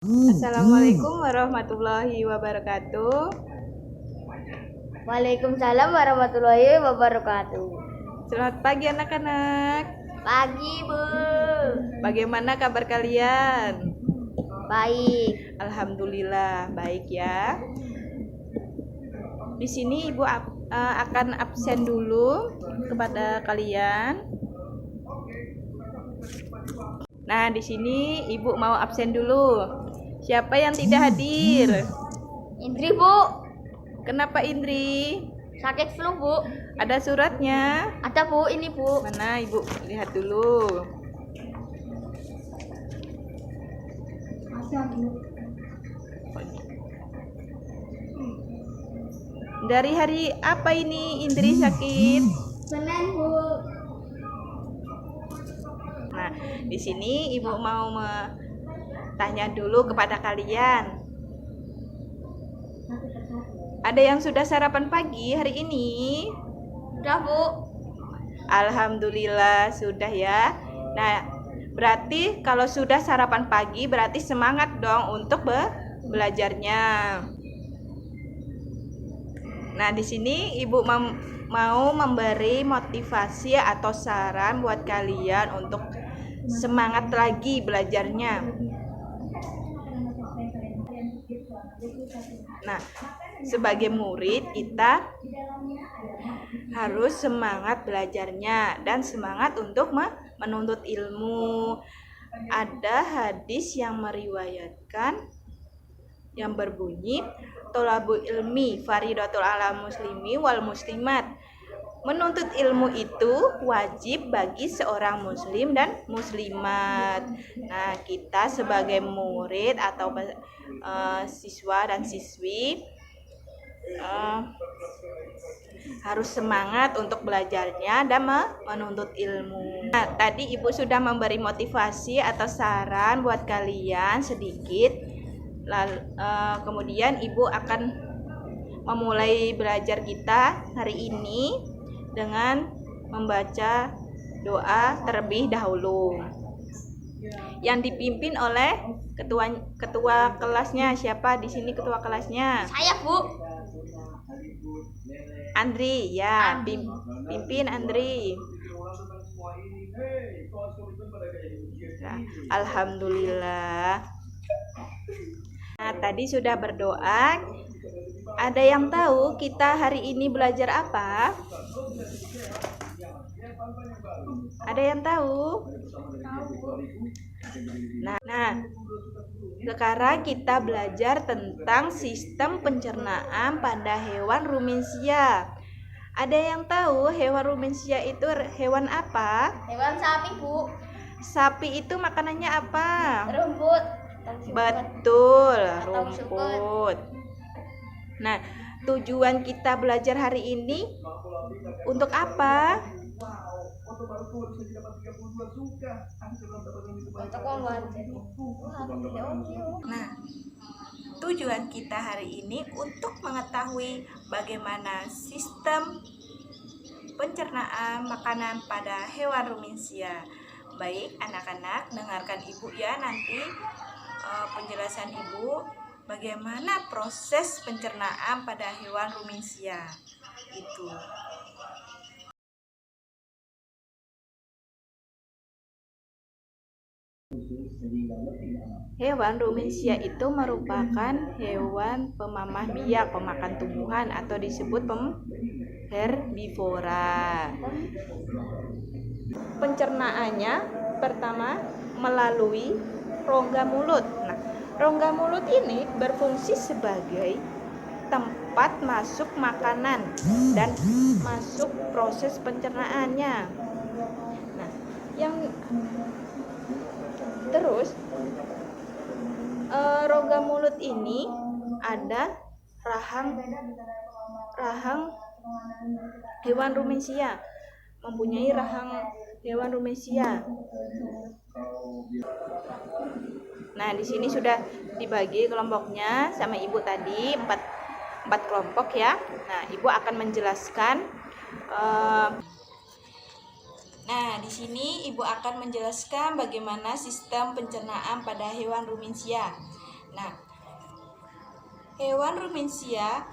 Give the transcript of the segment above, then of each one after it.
Assalamualaikum warahmatullahi wabarakatuh. Waalaikumsalam warahmatullahi wabarakatuh. Selamat pagi anak-anak. Pagi, Bu. Bagaimana kabar kalian? Baik. Alhamdulillah baik ya. Di sini Ibu akan absen dulu kepada kalian. Nah, di sini Ibu mau absen dulu. Siapa yang tidak hadir? Indri, Bu. Kenapa Indri? Sakit flu, Bu. Ada suratnya? Ada, Bu. Ini, Bu. Mana Ibu lihat dulu. Dari hari apa ini Indri sakit? Senin, Bu. Nah, di sini Ibu mau tanya dulu kepada kalian. Ada yang sudah sarapan pagi hari ini? Udah, Bu. Alhamdulillah sudah ya. Nah, berarti kalau sudah sarapan pagi berarti semangat dong untuk belajarnya. Nah, di sini Ibu mau memberi motivasi atau saran buat kalian untuk semangat lagi belajarnya. Nah, sebagai murid kita harus semangat belajarnya dan semangat untuk menuntut ilmu. Ada hadis yang meriwayatkan yang berbunyi tolabul ilmi faridatul ala muslimi wal muslimat. Menuntut ilmu itu wajib bagi seorang muslim dan muslimat. Nah, kita sebagai murid atau siswa dan siswi harus semangat untuk belajarnya dan menuntut ilmu. Nah, tadi Ibu sudah memberi motivasi atau saran buat kalian sedikit. Kemudian Ibu akan memulai belajar kita hari ini dengan membaca doa terlebih dahulu yang dipimpin oleh ketua kelasnya. Siapa di sini ketua kelasnya? Saya, Bu. Andri ya, pimpin Andri. Nah, alhamdulillah. Nah, tadi sudah berdoa. Ada yang tahu kita hari ini belajar apa? Ada yang tahu? Nah, sekarang kita belajar tentang sistem pencernaan pada hewan rumensia. Ada yang tahu hewan rumensia itu hewan apa? Hewan sapi, Bu. Sapi itu makanannya apa? Rumput. Betul, Atau rumput. Nah, tujuan kita belajar hari ini untuk apa? Nah, tujuan kita hari ini untuk mengetahui bagaimana sistem pencernaan makanan pada hewan rumensia. Baik anak-anak, dengarkan Ibu ya nanti penjelasan Ibu bagaimana proses pencernaan pada hewan rumensia itu. Hewan rumensia itu merupakan hewan pemamah biak, pemakan tumbuhan atau disebut herbivora. Pencernaannya pertama melalui rongga mulut. Nah, rongga mulut ini berfungsi sebagai tempat masuk makanan dan masuk proses pencernaannya. Nah, yang terus rongga mulut ini ada rahang hewan rumensia, mempunyai rahang hewan rumensia. Nah, di sini sudah dibagi kelompoknya sama Ibu tadi empat kelompok ya. Nah, Ibu akan menjelaskan. Nah, di sini Ibu akan menjelaskan bagaimana sistem pencernaan pada hewan rumensia. Nah, hewan rumensia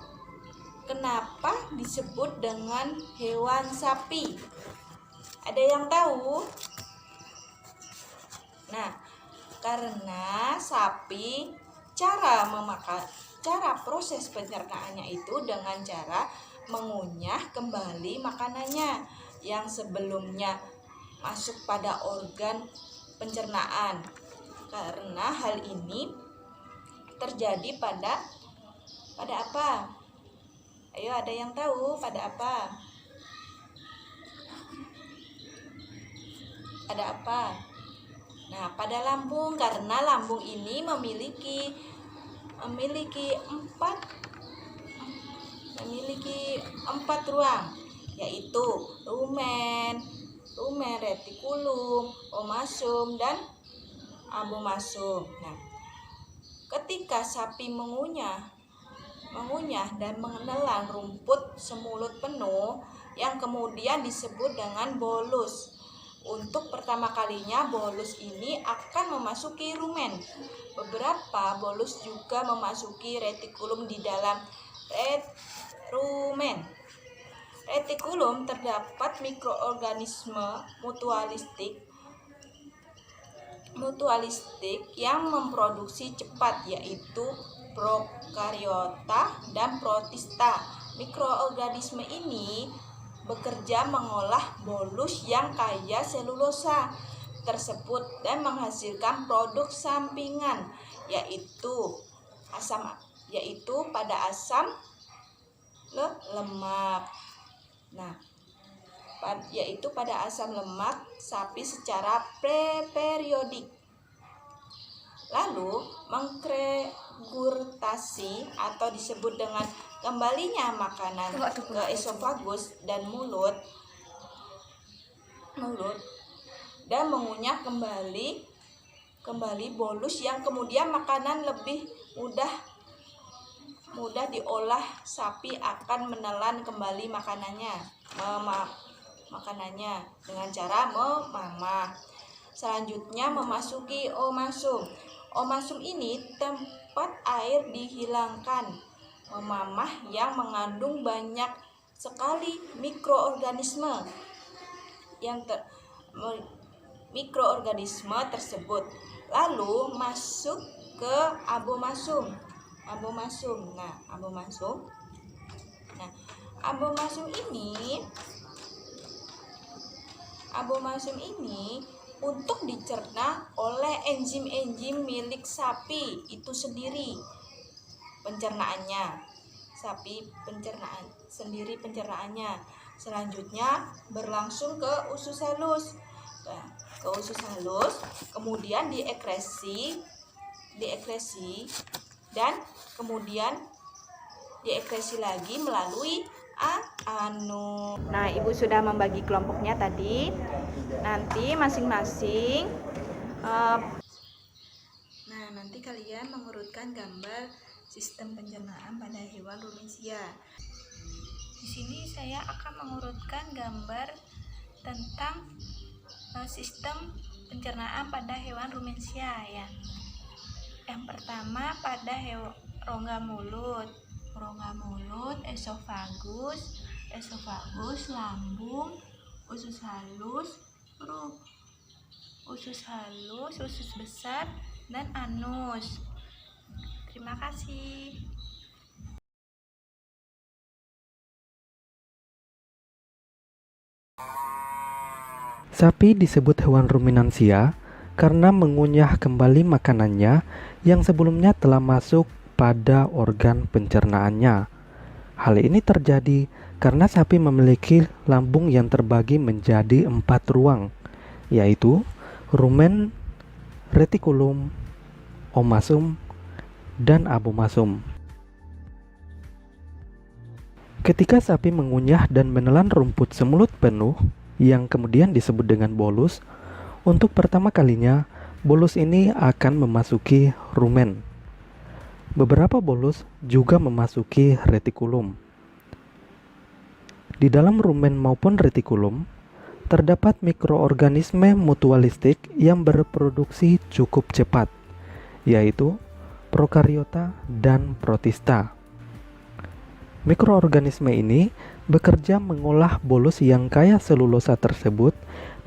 kenapa disebut dengan hewan sapi? Ada yang tahu? Nah, karena sapi cara proses pencernaannya itu dengan cara mengunyah kembali makanannya yang sebelumnya masuk pada organ pencernaan. Karena hal ini terjadi pada apa? Ayo, ada yang tahu pada apa? Pada apa? Nah, pada lambung, karena lambung ini memiliki empat ruang, yaitu rumen, retikulum, omasum, dan abomasum. Nah, ketika sapi mengunyah dan menelan rumput semulut penuh yang kemudian disebut dengan bolus. Untuk pertama kalinya bolus ini akan memasuki rumen. Beberapa bolus juga memasuki retikulum di dalam rumen. Retikulum terdapat mikroorganisme mutualistik yang memproduksi cepat, yaitu prokariota dan protista. Mikroorganisme ini bekerja mengolah bolus yang kaya selulosa tersebut dan menghasilkan produk sampingan, yaitu pada asam lemak. Nah, yaitu pada asam lemak sapi secara periodik. Lalu mengregurgitasi atau disebut dengan kembalinya makanan ke esofagus dan mulut dan mengunyah kembali bolus yang kemudian makanan lebih mudah diolah. Sapi akan menelan kembali makanannya dengan cara memamah. Selanjutnya memasuki omasum. Omasum ini tempat air dihilangkan. Memamah yang mengandung banyak sekali mikroorganisme tersebut. Lalu masuk ke abomasum. Nah, abomasum ini untuk dicerna oleh enzim-enzim milik sapi itu sendiri. Pencernaannya selanjutnya berlangsung ke usus halus. Kemudian diekresi dan kemudian diekresi lagi melalui anus. Nah, Ibu sudah membagi kelompoknya tadi. Nanti masing-masing nanti kalian mengurutkan gambar sistem pencernaan pada hewan rumensia. Di sini saya akan mengurutkan gambar tentang sistem pencernaan pada hewan rumensia ya. Yang pertama pada rongga mulut, esofagus, lambung, usus halus, usus besar, dan anus. Terima kasih. Sapi disebut hewan ruminansia karena mengunyah kembali makanannya yang sebelumnya telah masuk pada organ pencernaannya. Hal ini terjadi karena sapi memiliki lambung yang terbagi menjadi 4 ruang, yaitu rumen, retikulum, omasum, dan abomasum. Ketika sapi mengunyah dan menelan rumput semulut penuh, yang kemudian disebut dengan bolus, untuk pertama kalinya bolus ini akan memasuki rumen. Beberapa bolus juga memasuki retikulum. Di dalam rumen maupun retikulum terdapat mikroorganisme mutualistik yang berproduksi cukup cepat, yaitu prokariota, dan protista. Mikroorganisme ini bekerja mengolah bolus yang kaya selulosa tersebut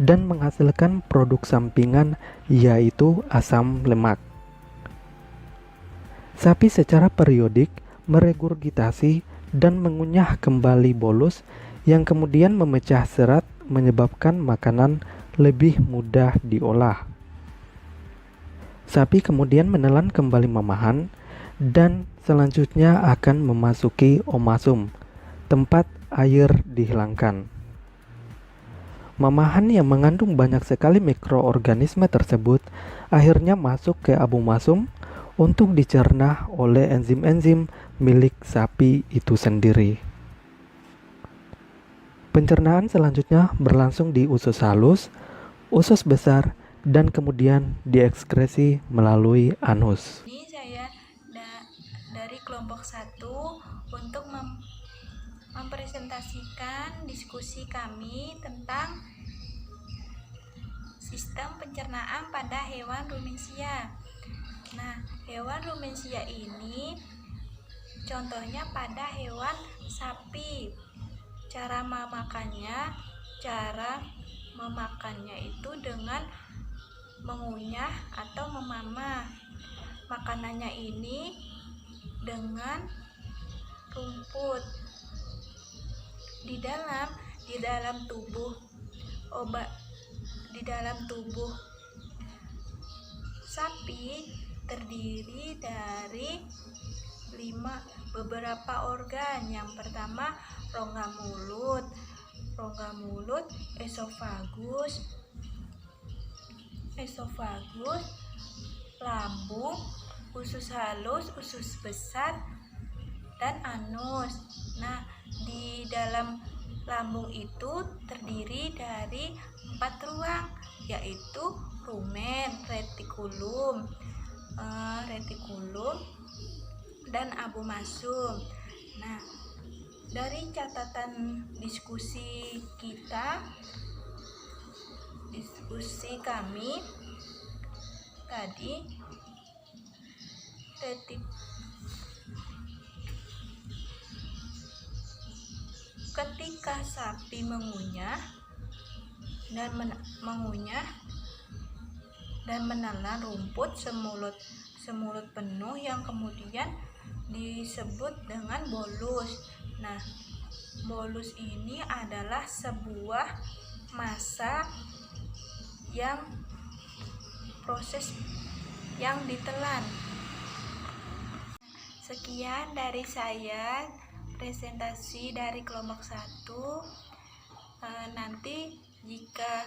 dan menghasilkan produk sampingan, yaitu asam lemak. Sapi secara periodik meregurgitasi dan mengunyah kembali bolus yang kemudian memecah serat, menyebabkan makanan lebih mudah diolah. Sapi kemudian menelan kembali mamahan dan selanjutnya akan memasuki omasum, tempat air dihilangkan. Mamahan yang mengandung banyak sekali mikroorganisme tersebut akhirnya masuk ke abomasum untuk dicerna oleh enzim-enzim milik sapi itu sendiri. Pencernaan selanjutnya berlangsung di usus halus, usus besar, dan kemudian diekskresi melalui anus. Ini saya dari kelompok 1 untuk mempresentasikan diskusi kami tentang sistem pencernaan pada hewan rumensia. Nah, hewan rumensia ini contohnya pada hewan sapi. Cara memakannya itu dengan mengunyah atau memamah. Makanannya ini dengan rumput. Di dalam tubuh sapi terdiri dari beberapa organ. Yang pertama rongga mulut, esofagus, lambung, usus halus, usus besar, dan anus. Nah, di dalam lambung itu terdiri dari 4 ruang, yaitu rumen, retikulum, dan abomasum. Nah, dari catatan diskusi kami tadi, ketika sapi mengunyah dan menelan rumput semulut penuh yang kemudian disebut dengan bolus. Nah, bolus ini adalah sebuah massa yang proses yang ditelan. Sekian dari saya presentasi dari kelompok 1. Nanti jika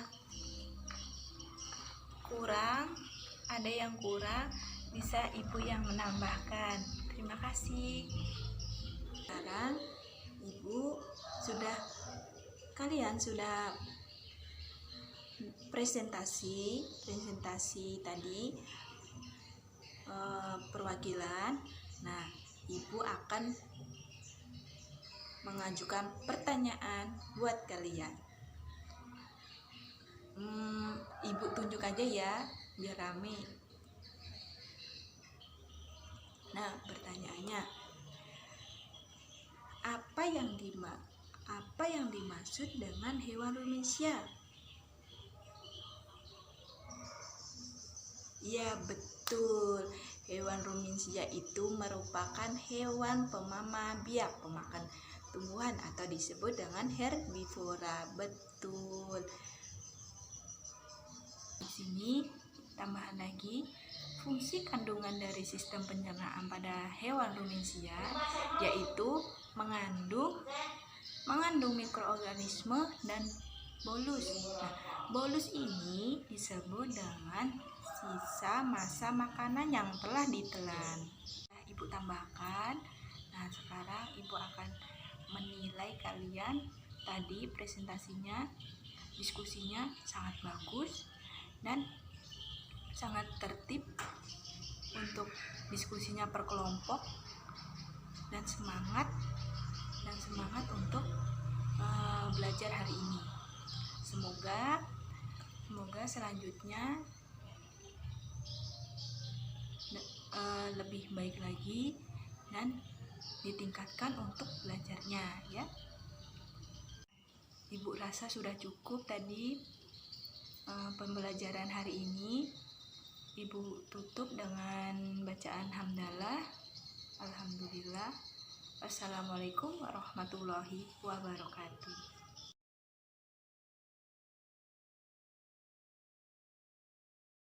ada yang kurang bisa ibu yang menambahkan. Terima kasih. Sekarang kalian sudah presentasi tadi perwakilan. Nah, ibu akan mengajukan pertanyaan buat kalian. Ibu tunjuk aja ya biar rame. Nah, pertanyaannya, apa yang dimaksud dengan hewan rumensia? Ya, betul. Hewan rumensia itu merupakan hewan pemamah biak, pemakan tumbuhan atau disebut dengan herbivora. Betul. Di sini tambahan lagi, fungsi kandungan dari sistem pencernaan pada hewan rumensia yaitu mengandung mikroorganisme dan bolus. Nah, bolus ini disebut dengan sisa massa makanan yang telah ditelan. Nah, ibu tambahkan. Nah, sekarang ibu akan menilai kalian. Tadi presentasinya, diskusinya sangat bagus dan sangat tertib untuk diskusinya per kelompok, dan semangat untuk belajar hari ini. Semoga selanjutnya lebih baik lagi dan ditingkatkan untuk belajarnya ya. Ibu rasa sudah cukup tadi pembelajaran hari ini. Ibu tutup dengan bacaan hamdalah. Alhamdulillah. Wassalamualaikum warahmatullahi wabarakatuh.